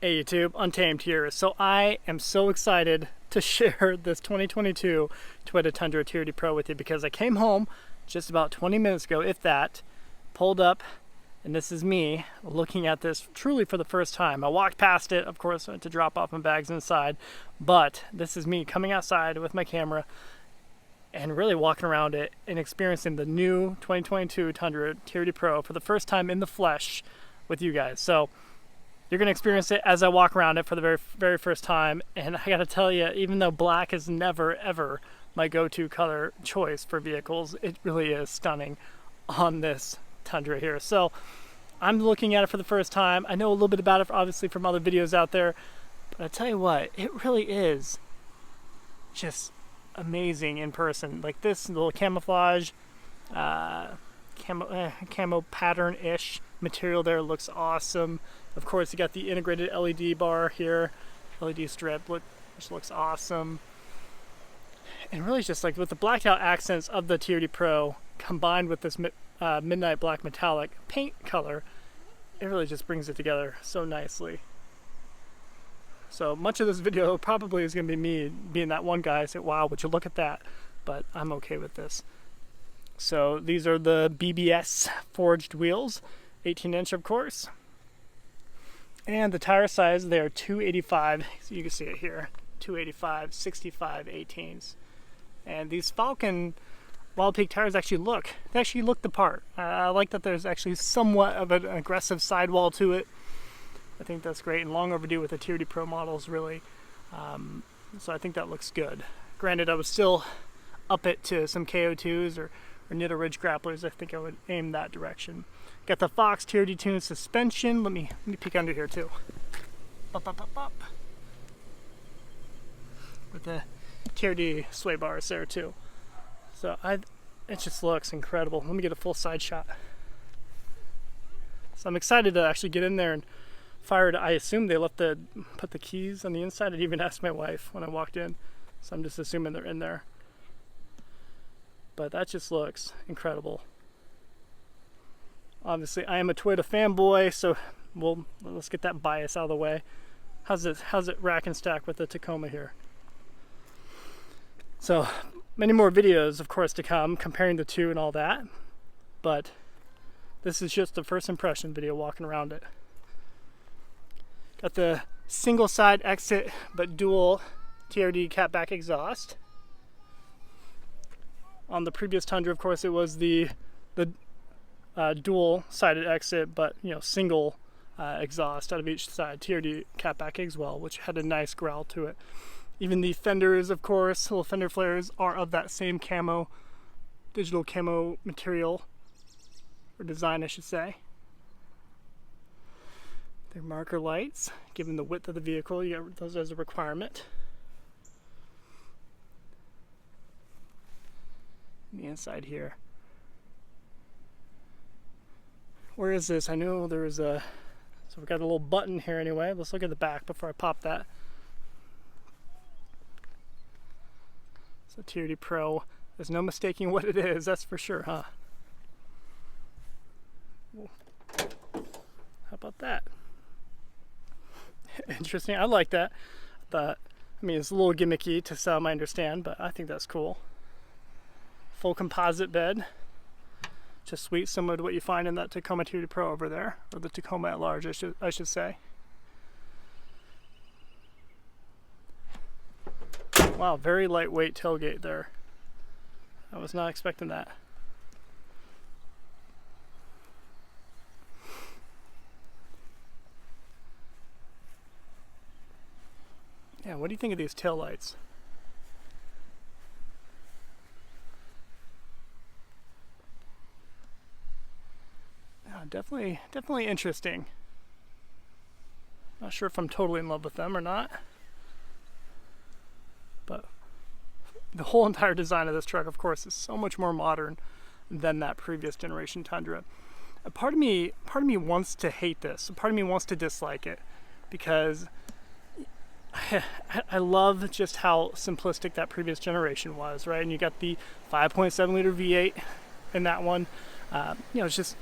Hey YouTube, Untamed here. So I am so excited to share this 2022 Toyota Tundra TRD Pro with you because I came home just about 20 minutes ago, if that, pulled up, and this is me looking at this truly for the first time. I walked past it, of course, to drop off my bags inside, but this is me coming outside with my camera and really walking around it and experiencing the new 2022 Tundra TRD Pro for the first time in the flesh with you guys. So you're going to experience it as I walk around it for the very first time. And I got to tell you, even though black is never, ever my go-to color choice for vehicles, it really is stunning on this Tundra here. So I'm looking at it for the first time. I know a little bit about it, obviously, from other videos out there. But I tell you what, it really is just amazing in person. Like this little camouflage, camo pattern-ish material there looks awesome. Of course, you got the integrated LED bar here, LED strip, which looks awesome. And really just like with the blacked out accents of the TRD Pro combined with this midnight black metallic paint color, it really just brings it together so nicely. So much of this video probably is going to be me being that one guy say, wow, would you look at that? But I'm okay with this. So these are the BBS forged wheels, 18-inch of course. And the tire size, they are 285, so you can see it here, 285, 65 18s. And these Falcon Wild Peak tires actually look the part. I like that there's actually somewhat of an aggressive sidewall to it. I think that's great and long overdue with the TRD Pro models, really. So I think that looks good. Granted, I would still up it to some KO2s or Nitto Ridge grapplers. I think I would aim that direction. Got the Fox TRD Tune suspension. Let me peek under here too. Up. With the TRD sway bars there too. So it just looks incredible. Let me get a full side shot. So I'm excited to actually get in there and fire it. I assume they put the keys on the inside. I didn't even ask my wife when I walked in, so I'm just assuming they're in there. But that just looks incredible. Obviously, I am a Toyota fanboy, so let's get that bias out of the way. How's it rack and stack with the Tacoma here? So many more videos, of course, to come comparing the two and all that. But this is just the first impression video walking around it. Got the single side exit, but dual TRD catback exhaust. On the previous Tundra, of course, it was the dual-sided exit, but single exhaust out of each side, TRD catback as well, which had a nice growl to it. Even the fenders, of course, little fender flares, are of that same camo, digital camo material, or design, I should say. They're marker lights, given the width of the vehicle, you got those as a requirement. The inside here. Where is this? I know there's so we've got a little button here anyway. Let's look at the back before I pop that. So TRD Pro, there's no mistaking what it is, that's for sure, huh? Well, how about that? Interesting, I like that. I mean, it's a little gimmicky to some, I understand, but I think that's cool. Full composite bed. Just sweet, similar to what you find in that Tacoma TRD Pro over there, or the Tacoma at large, I should say. Wow, very lightweight tailgate there. I was not expecting that. Yeah, what do you think of these taillights? Definitely interesting. Not sure if I'm totally in love with them or not, but the whole entire design of this truck, of course, is so much more modern than that previous generation Tundra. A part of me wants to hate this. A part of me wants to dislike it because I love just how simplistic that previous generation was, right? And you got the 5.7 liter V8 in that one. It's just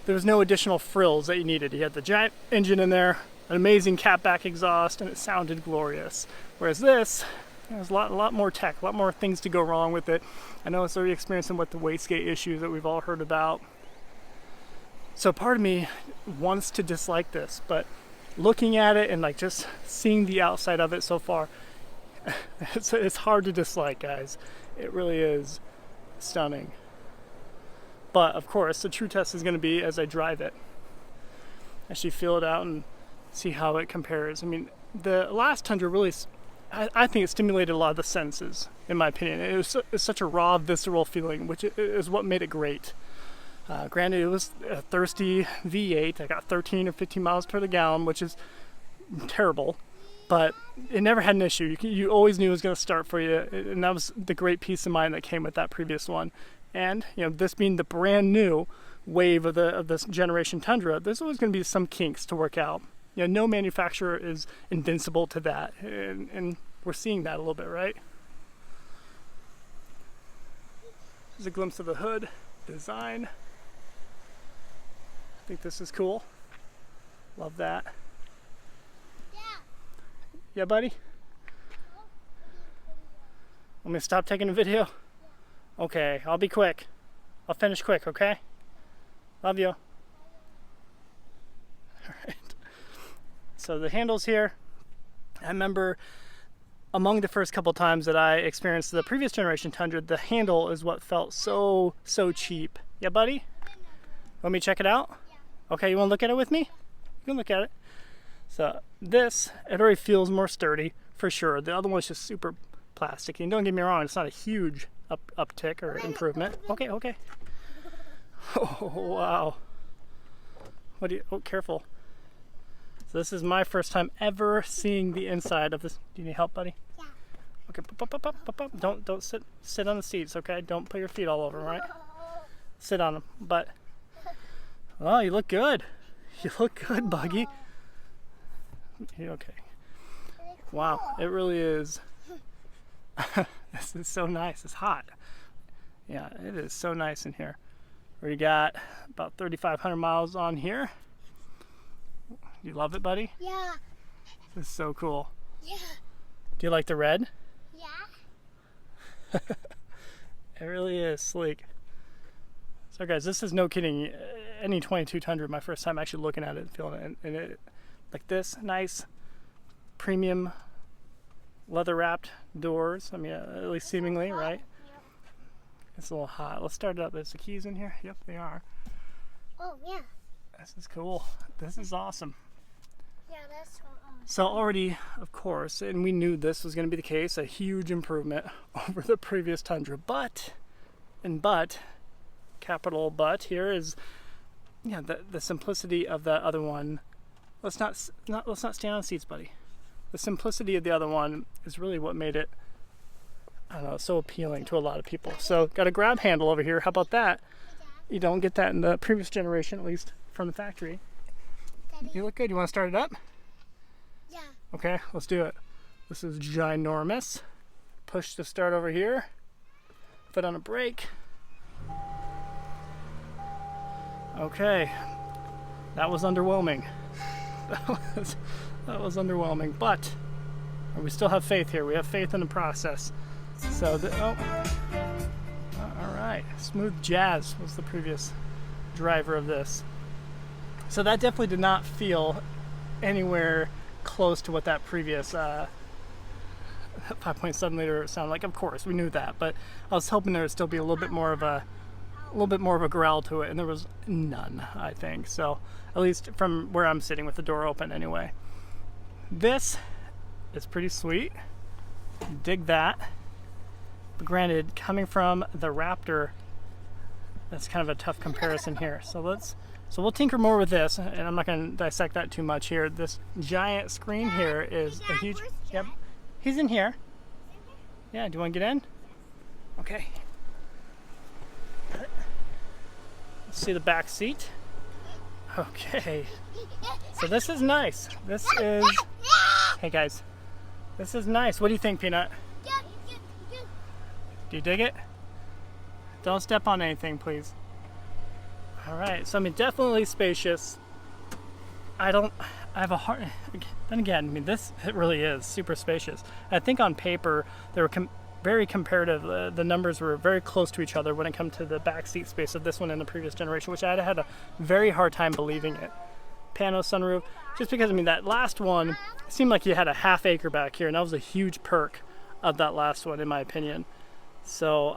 there was no additional frills that you needed. You had the giant engine in there, an amazing catback exhaust, and it sounded glorious. Whereas this, there's a lot more tech, a lot more things to go wrong with it. I know it's already experiencing with the wastegate issues that we've all heard about. So part of me wants to dislike this, but looking at it and like just seeing the outside of it so far, it's hard to dislike, guys. It really is stunning. But of course, the true test is going to be as I drive it. Actually feel it out and see how it compares. I mean, the last Tundra really, I think it stimulated a lot of the senses, in my opinion. It was such a raw, visceral feeling, which is what made it great. Granted, it was a thirsty V8. I got 13 or 15 miles per the gallon, which is terrible, but it never had an issue. You always knew it was going to start for you, and that was the great peace of mind that came with that previous one. And you know, this being the brand new wave of this generation Tundra, there's always going to be some kinks to work out. You know, no manufacturer is invincible to that, and we're seeing that a little bit, right? Here's a glimpse of the hood design. I think this is cool. Love that. Yeah, buddy? Want me to stop taking a video? Okay, I'll be quick. I'll finish quick, okay? Love you. Alright. So the handles here, I remember among the first couple times that I experienced the previous generation Tundra, the handle is what felt so cheap. Yeah, buddy? Want me to check it out? Okay, you want to look at it with me? You can look at it. So this, it already feels more sturdy for sure. The other one's just super plastic. And don't get me wrong, it's not a huge uptick or improvement. Okay. Oh, wow. What do you, oh, careful. So this is my first time ever seeing the inside of this. Do you need help, buddy? Yeah. Okay, up. Don't sit on the seats, okay? Don't put your feet all over them, right? Sit on them, but, oh, you look good. You look good, Buggy. You okay? Wow, it really is. This is so nice. It's hot. Yeah, it is so nice in here. We got about 3,500 miles on here. You love it, buddy? Yeah. This is so cool. Yeah. Do you like the red? Yeah. It really is sleek. So guys, this is no kidding. Any 22 Tundra, my first time actually looking at it and feeling it. And it, like this, nice premium leather wrapped doors. I mean, at least seemingly, right? It's a little hot. Let's start it up. Is the keys in here? Yep, they are. Oh, yeah. This is cool. This is awesome. Yeah, that's so awesome. So already, of course, and we knew this was going to be the case, a huge improvement over the previous Tundra. But, capital but here is, yeah, the simplicity of that other one. Let's not stand on the seats, buddy. The simplicity of the other one is really what made it, I don't know, so appealing to a lot of people. So got a grab handle over here. How about that? You don't get that in the previous generation, at least from the factory. Daddy. You look good. You want to start it up? Yeah. Okay, let's do it. This is ginormous. Push to start over here. Foot on a brake. Okay, that was underwhelming. That was underwhelming, but we still have faith here. We have faith in the process. So, all right, Smooth Jazz was the previous driver of this. So that definitely did not feel anywhere close to what that previous 5.7 liter sounded like. Of course, we knew that, but I was hoping there would still be a little bit more of a growl to it, and there was none, I think. So, at least from where I'm sitting with the door open anyway. This is pretty sweet. Dig that. But granted, coming from the Raptor, that's kind of a tough comparison here. So we'll tinker more with this, and I'm not going to dissect that too much here. This giant screen here is a huge. Yep, he's in here. Yeah, do you want to get in? Okay. Let's see the back seat. Okay. So this is nice. This is. Hey guys, this is nice. What do you think, Peanut? Do you dig it? Don't step on anything, please. All right. So I mean, definitely spacious. I I have a hard. Then again, I mean, it really is super spacious. I think on paper they were very comparative. The numbers were very close to each other when it comes to the back seat space of this one and the previous generation, which I had a very hard time believing it. Pano sunroof, just because I mean that last one seemed like you had a half acre back here, and that was a huge perk of that last one, in my opinion. So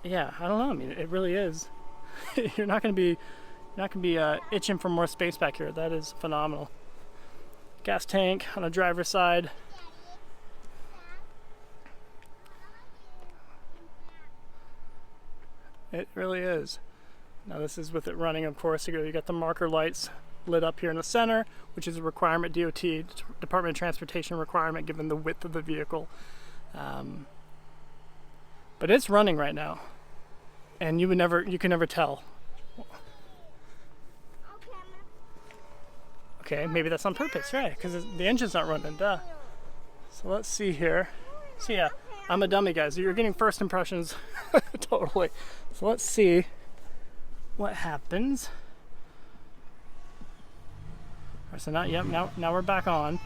yeah, I don't know. I mean, it really is. You're not gonna be itching for more space back here. That is phenomenal. Gas tank on the driver's side. It really is. Now this is with it running, of course. You got the marker lights lit up here in the center, which is a requirement, DOT, Department of Transportation requirement, given the width of the vehicle. But it's running right now, and you can never tell. Okay, maybe that's on purpose, right? Because the engine's not running, duh. So let's see here. So yeah, I'm a dummy, guys. You're getting first impressions, totally. So let's see what happens. All right, so now we're back on.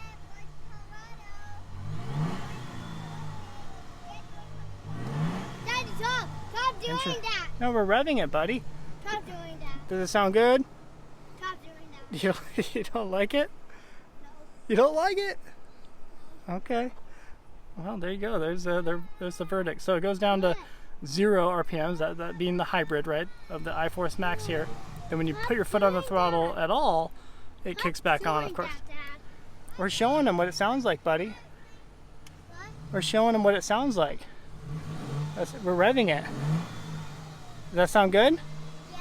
Daddy, stop doing that. No, we're revving it, buddy. Stop doing that. Does it sound good? Stop doing that. You don't like it? No. You don't like it? Okay. Well, there you go. There's the verdict. So it goes down to 0 RPMs, that being the hybrid, right, of the iForce Max here. Then when you put your foot on the throttle at all, it kicks back on, of course. We're showing them what it sounds like, buddy. We're showing them what it sounds like. We're revving it. Does that sound good? Yeah.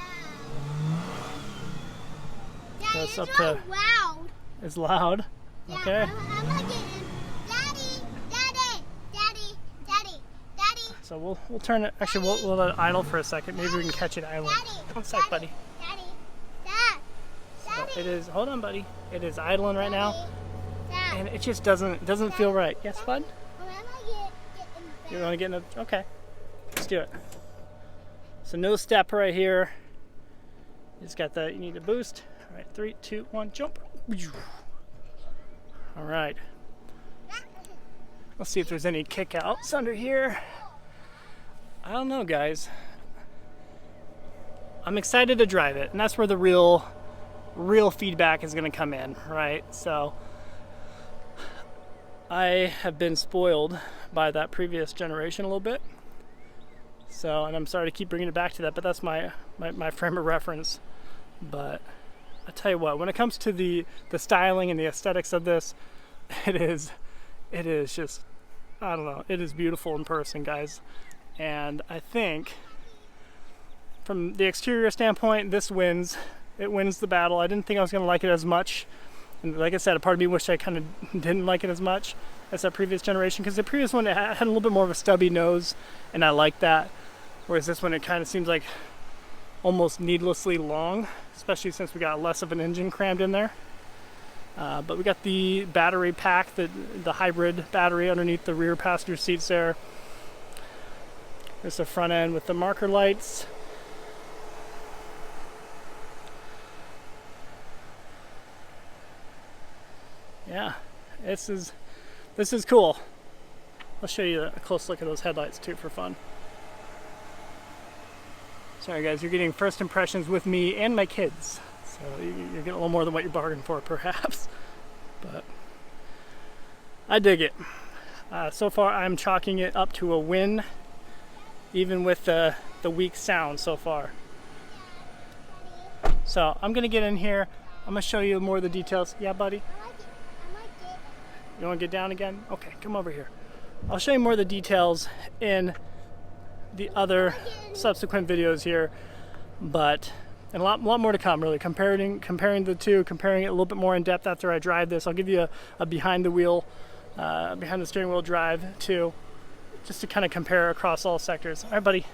So it's up Daddy, to. it's loud. It's loud. Yeah, Okay. I'm not getting. Daddy. So we'll turn it. Actually, we'll let it idle for a second. Maybe we can catch it idling. One sec, buddy. So it is. Hold on, buddy. It is idling right now, and it just doesn't feel right. Yes, bud. You want to get in the? Okay. Let's do it. So no step right here. It's got that. You need a boost. All right, 3, 2, 1, jump. All right. Let's see if there's any kick outs under here. I don't know, guys. I'm excited to drive it, and that's where the real feedback is going to come in, right? So I have been spoiled by that previous generation a little bit. So, and I'm sorry to keep bringing it back to that, but that's my frame of reference. But I tell you what, when it comes to the styling and the aesthetics of this, it is just, I don't know, it is beautiful in person, guys. And I think from the exterior standpoint, this wins. It wins the battle. I didn't think I was going to like it as much. And like I said, a part of me wished I kind of didn't like it as much as that previous generation, because the previous one had a little bit more of a stubby nose, and I liked that. Whereas this one, it kind of seems like almost needlessly long, especially since we got less of an engine crammed in there. But we got the battery pack, the hybrid battery underneath the rear passenger seats there. There's the front end with the marker lights. Yeah, this is cool. I'll show you a close look at those headlights too for fun. Sorry guys, you're getting first impressions with me and my kids. So you're getting a little more than what you bargained for perhaps. But I dig it. So far I'm chalking it up to a win, even with the weak sound so far. So I'm gonna get in here. I'm gonna show you more of the details. Yeah, buddy? You want to get down again? Okay, come over here. I'll show you more of the details in the other subsequent videos here, and a lot more to come, really. Comparing the two, comparing it a little bit more in depth after I drive this. I'll give you a behind the steering wheel drive too, just to kind of compare across all sectors. All right, buddy.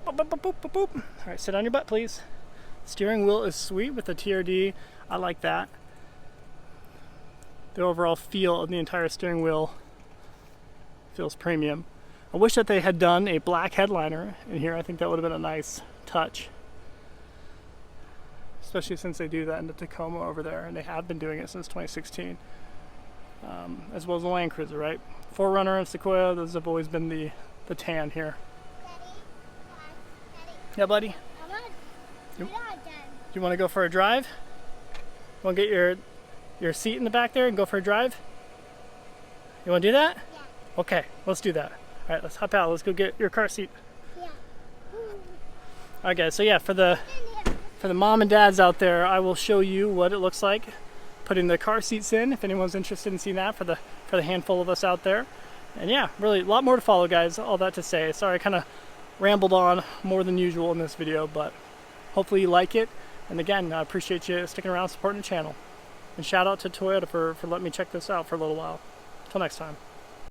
Boop, boop, boop, boop, boop, boop. All right, sit on your butt, please. Steering wheel is sweet with the TRD. I like that. The overall feel of the entire steering wheel feels premium. I wish that they had done a black headliner in here. I think that would have been a nice touch. especially since they do that in the Tacoma over there, and they have been doing it since 2016, as well as the Land Cruiser, right? 4Runner and Sequoia, those have always been the tan here. Daddy, Daddy, Yeah, buddy? come on. You- You're not done. You want to go for a drive? You want to get your seat in the back there and go for a drive? You want to do that? Yeah. Okay, let's do that. All right, let's hop out. Let's go get your car seat. Yeah. Okay, so yeah, for the In here. mom and dads out there, I will show you what it looks like putting the car seats in, if anyone's interested in seeing that, for the handful of us out there. And yeah, really a lot more to follow, guys. All that to say, sorry I kind of rambled on more than usual in this video, but hopefully you like it. And again, I appreciate you sticking around supporting the channel. And shout out to Toyota for letting me check this out for a little while. Until next time.